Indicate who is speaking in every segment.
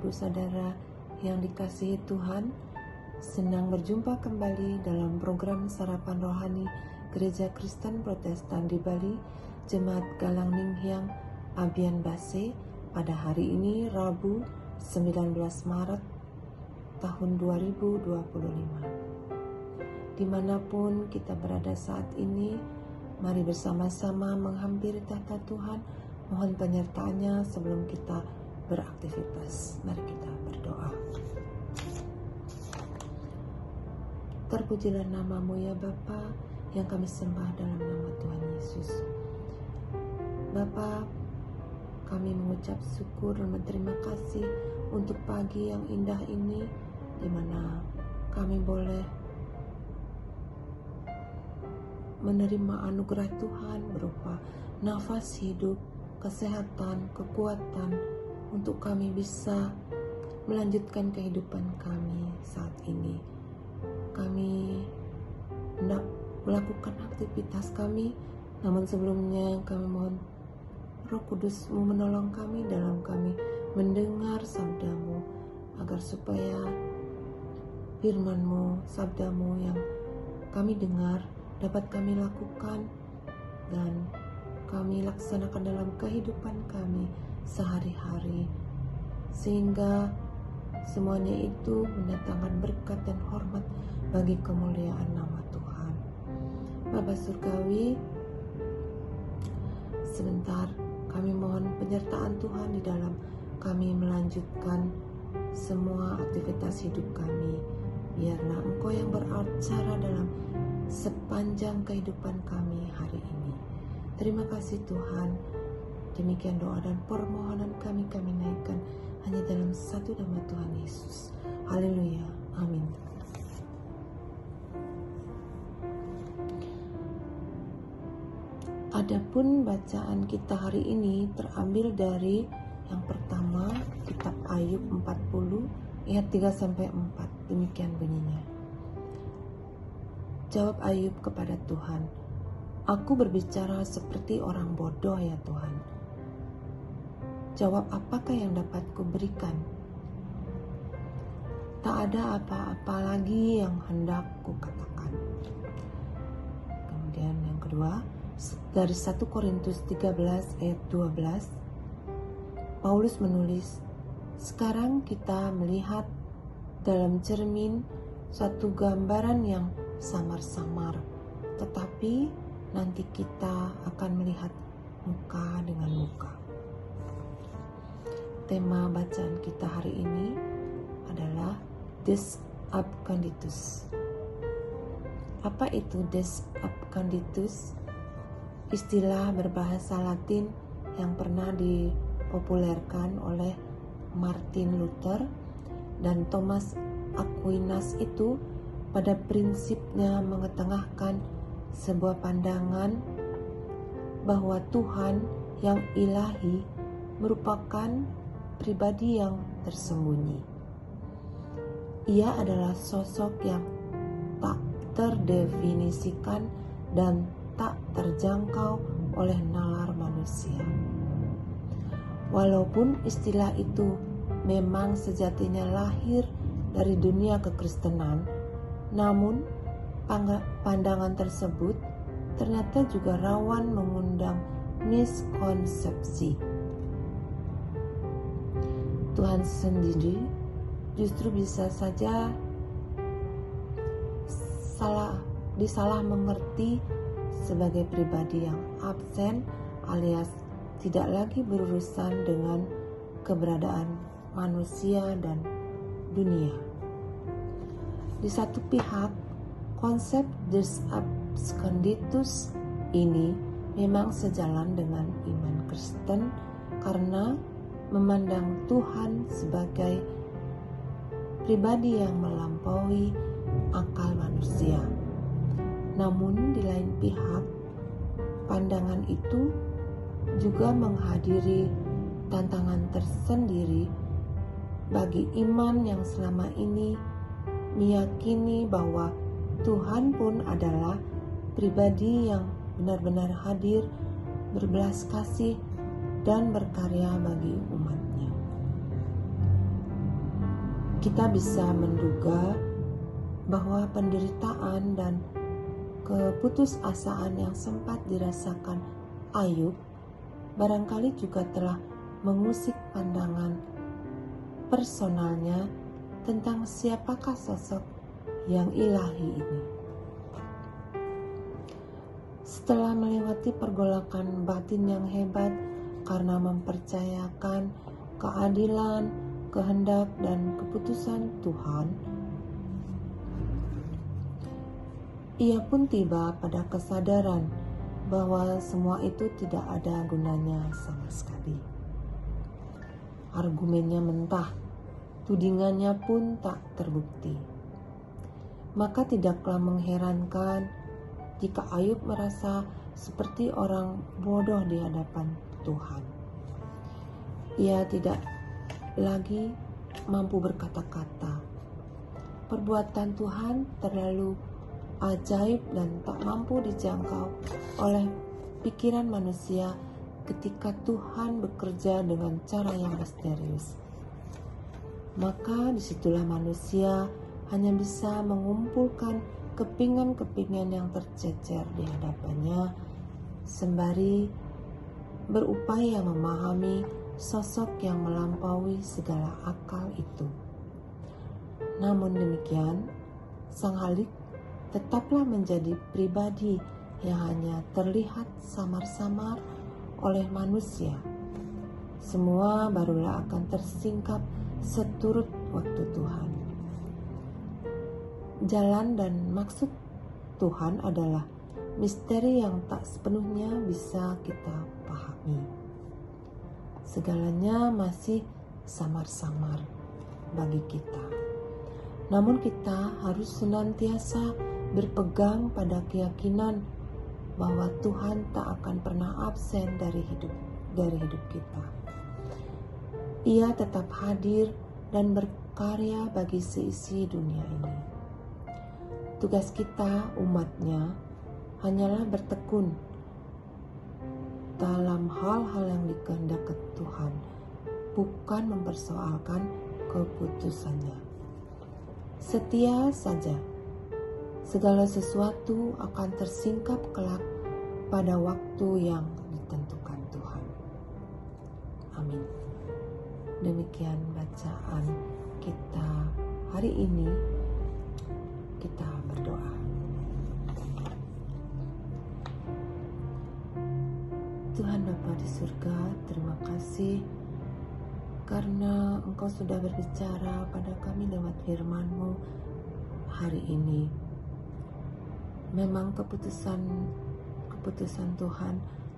Speaker 1: Ibu saudara yang dikasihi Tuhan, senang berjumpa kembali dalam program Sarapan Rohani Gereja Kristen Protestan di Bali, Jemaat Galang Ninghyang Abian Base, pada hari ini Rabu 19 Maret tahun 2025. Dimanapun kita berada saat ini, mari bersama-sama menghampiri tahta Tuhan, mohon penyertaannya sebelum kita beraktivitas. Mari kita berdoa. Terpujilah nama-Mu ya Bapa, yang kami sembah dalam nama Tuhan Yesus. Bapa, kami mengucap syukur dan berterima kasih untuk pagi yang indah ini, di mana kami boleh menerima anugerah Tuhan berupa nafas hidup, kesehatan, kekuatan, untuk kami bisa melanjutkan kehidupan kami saat ini. Kami hendak melakukan aktivitas kami, namun sebelumnya kami mohon Roh Kudus-Mu menolong kami dalam kami mendengar sabda-Mu, agar supaya firman-Mu, sabda-Mu yang kami dengar dapat kami lakukan dan kami laksanakan dalam kehidupan kami sehari-hari, sehingga semuanya itu mendatangkan berkat dan hormat bagi kemuliaan nama Tuhan. Bapa Surgawi, sebentar kami mohon penyertaan Tuhan di dalam kami melanjutkan semua aktivitas hidup kami. Biarlah Engkau yang beracara dalam sepanjang kehidupan kami hari ini. Terima kasih Tuhan. Demikian doa dan permohonan kami naikkan hanya dalam satu nama Tuhan Yesus. Haleluya. Amin. Adapun bacaan kita hari ini terambil dari yang pertama, kitab Ayub 40 ayat 3-4. Demikian bunyinya. Jawab Ayub kepada Tuhan, "Aku berbicara seperti orang bodoh ya Tuhan. Jawab apakah yang dapat kuberikan? Tak ada apa-apa lagi yang hendak kukatakan." Kemudian yang kedua, dari 1 Korintus 13 ayat 12, Paulus menulis, "Sekarang kita melihat dalam cermin suatu gambaran yang samar-samar, tetapi nanti kita akan melihat muka dengan muka." Tema bacaan kita hari ini adalah Des Absconditus. Apa itu Des Absconditus? Istilah berbahasa Latin yang pernah dipopulerkan oleh Martin Luther dan Thomas Aquinas itu pada prinsipnya mengetengahkan sebuah pandangan bahwa Tuhan yang ilahi merupakan pribadi yang tersembunyi. Ia adalah sosok yang tak terdefinisikan dan tak terjangkau oleh nalar manusia. Walaupun istilah itu memang sejatinya lahir dari dunia kekristenan, namun pandangan tersebut ternyata juga rawan mengundang miskonsepsi. Tuhan sendiri justru bisa saja disalah mengerti sebagai pribadi yang absen alias tidak lagi berurusan dengan keberadaan manusia dan dunia. Di satu pihak, konsep Des Absconditus ini memang sejalan dengan iman Kristen karena memandang Tuhan sebagai pribadi yang melampaui akal manusia. Namun di lain pihak, pandangan itu juga menghadiri tantangan tersendiri bagi iman yang selama ini meyakini bahwa Tuhan pun adalah pribadi yang benar-benar hadir, berbelas kasih, dan berkarya bagi umatnya. kita bisa menduga bahwa penderitaan dan keputusasaan yang sempat dirasakan Ayub barangkali juga telah mengusik pandangan personalnya tentang siapakah sosok yang ilahi ini. Setelah melewati pergolakan batin yang hebat karena mempercayakan keadilan, kehendak, dan keputusan Tuhan, ia pun tiba pada kesadaran bahwa semua itu tidak ada gunanya sama sekali. Argumennya mentah, tudingannya pun tak terbukti. Maka tidaklah mengherankan jika Ayub merasa seperti orang bodoh di hadapan Tuhan. Ia tidak lagi mampu berkata-kata. Perbuatan Tuhan terlalu ajaib dan tak mampu dijangkau oleh pikiran manusia ketika Tuhan bekerja dengan cara yang misterius. Maka disitulah manusia hanya bisa mengumpulkan kepingan-kepingan yang tercecer di hadapannya sembari berupaya memahami sosok yang melampaui segala akal itu. Namun demikian, sang Halik tetaplah menjadi pribadi yang hanya terlihat samar-samar oleh manusia. Semua barulah akan tersingkap seturut waktu Tuhan. Jalan dan maksud Tuhan adalah misteri yang tak sepenuhnya bisa kita pahami. Segalanya masih samar-samar bagi kita. Namun kita harus senantiasa berpegang pada keyakinan bahwa Tuhan tak akan pernah absen dari hidup kita. Ia tetap hadir dan berkarya bagi seisi dunia ini. Tugas kita umatnya hanyalah bertekun dalam hal-hal yang dikehendaki Tuhan, bukan mempersoalkan keputusannya. Setia saja, segala sesuatu akan tersingkap kelak pada waktu yang ditentukan Tuhan. Amin. Demikian bacaan kita hari ini. Kita berdoa. Tuhan Bapa di surga, terima kasih karena Engkau sudah berbicara pada kami lewat firman-Mu hari ini. Memang keputusan Tuhan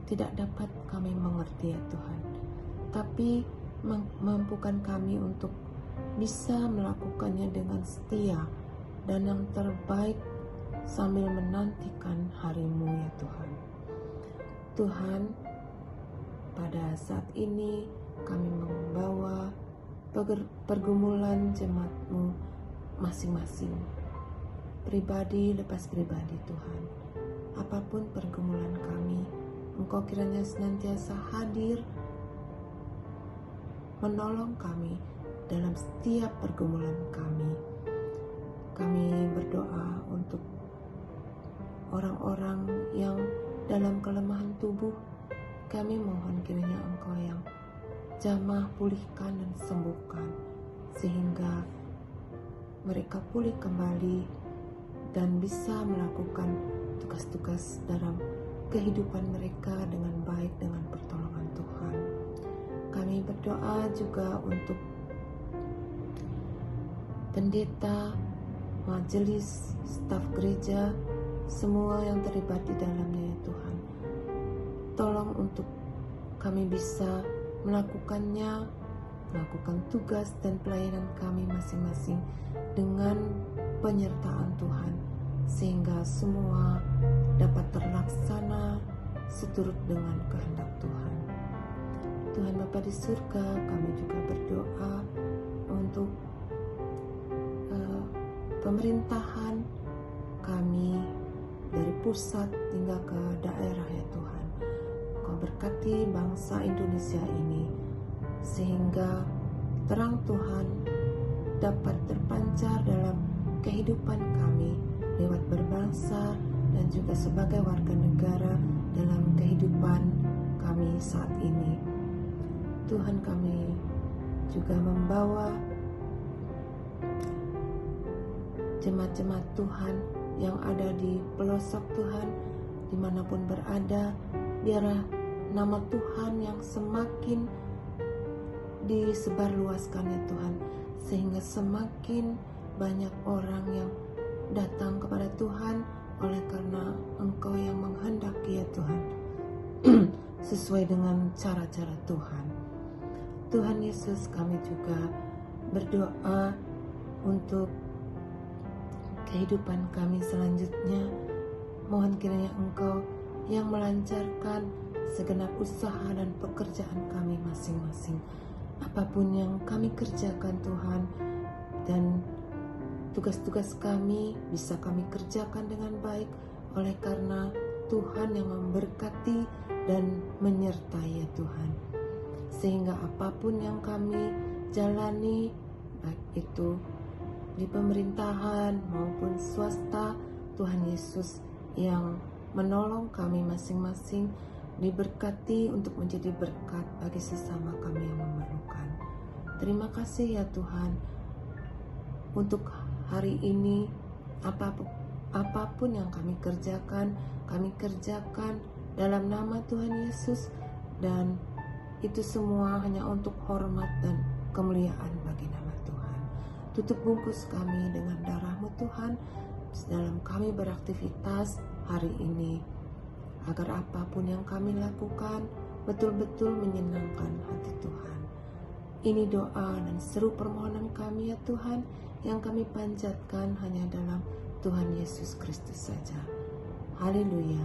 Speaker 1: tidak dapat kami mengerti ya Tuhan, tapi mampukan kami untuk bisa melakukannya dengan setia dan yang terbaik sambil menantikan hari-Mu ya Tuhan. Tuhan, pada saat ini kami membawa pergumulan jemaat-Mu masing-masing, pribadi lepas pribadi Tuhan. Apapun pergumulan kami, Engkau kiranya senantiasa hadir menolong kami dalam setiap pergumulan kami. Kami berdoa untuk orang-orang yang dalam kelemahan tubuh. Kami mohon kiranya Engkau yang jamah pulihkan dan sembuhkan, sehingga mereka pulih kembali dan bisa melakukan tugas-tugas dalam kehidupan mereka dengan baik dengan pertolongan Tuhan. Kami berdoa juga untuk pendeta, majelis, staf gereja, semua yang terlibat di dalamnya ya Tuhan. Tolong untuk kami bisa melakukan tugas dan pelayanan kami masing-masing dengan penyertaan Tuhan, sehingga semua dapat terlaksana seturut dengan kehendak Tuhan. Tuhan Bapa di surga, kami juga berdoa untuk pemerintahan kami dari pusat hingga ke daerah ya Tuhan. Kau berkati bangsa Indonesia ini sehingga terang Tuhan dapat terpancar dalam kehidupan kami lewat berbangsa dan juga sebagai warga negara dalam kehidupan kami saat ini. Tuhan, kami juga membawa jemaat-jemaat Tuhan yang ada di pelosok Tuhan, dimanapun berada. Biarlah nama Tuhan yang semakin disebarluaskan ya Tuhan, sehingga semakin banyak orang yang datang kepada Tuhan oleh karena Engkau yang menghendaki ya Tuhan, sesuai dengan cara-cara Tuhan. Tuhan Yesus, kami juga berdoa untuk kehidupan kami selanjutnya. Mohon kiranya Engkau yang melancarkan segenap usaha dan pekerjaan kami masing-masing. Apapun yang kami kerjakan Tuhan, dan tugas-tugas kami bisa kami kerjakan dengan baik oleh karena Tuhan yang memberkati dan menyertai ya Tuhan. Sehingga apapun yang kami jalani, baik itu di pemerintahan maupun swasta, Tuhan Yesus yang menolong kami masing-masing, diberkati untuk menjadi berkat bagi sesama kami yang memerlukan. Terima kasih ya Tuhan untuk hari ini. Apapun yang kami kerjakan dalam nama Tuhan Yesus, dan itu semua hanya untuk hormat dan kemuliaan bagi nama Tuhan. Tutup bungkus kami dengan darah-Mu Tuhan dalam kami beraktivitas hari ini, agar apapun yang kami lakukan betul-betul menyenangkan hati Tuhan. Ini doa dan seru permohonan kami ya Tuhan, yang kami panjatkan hanya dalam Tuhan Yesus Kristus saja. Haleluya,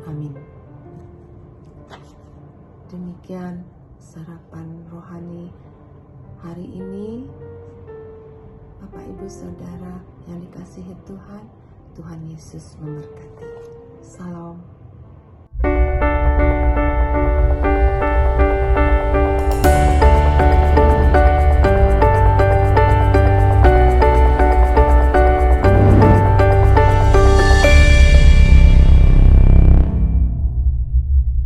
Speaker 1: amin. Demikian sarapan rohani hari ini. Bapak Ibu Saudara yang dikasihi Tuhan, Tuhan Yesus memberkati. Salam.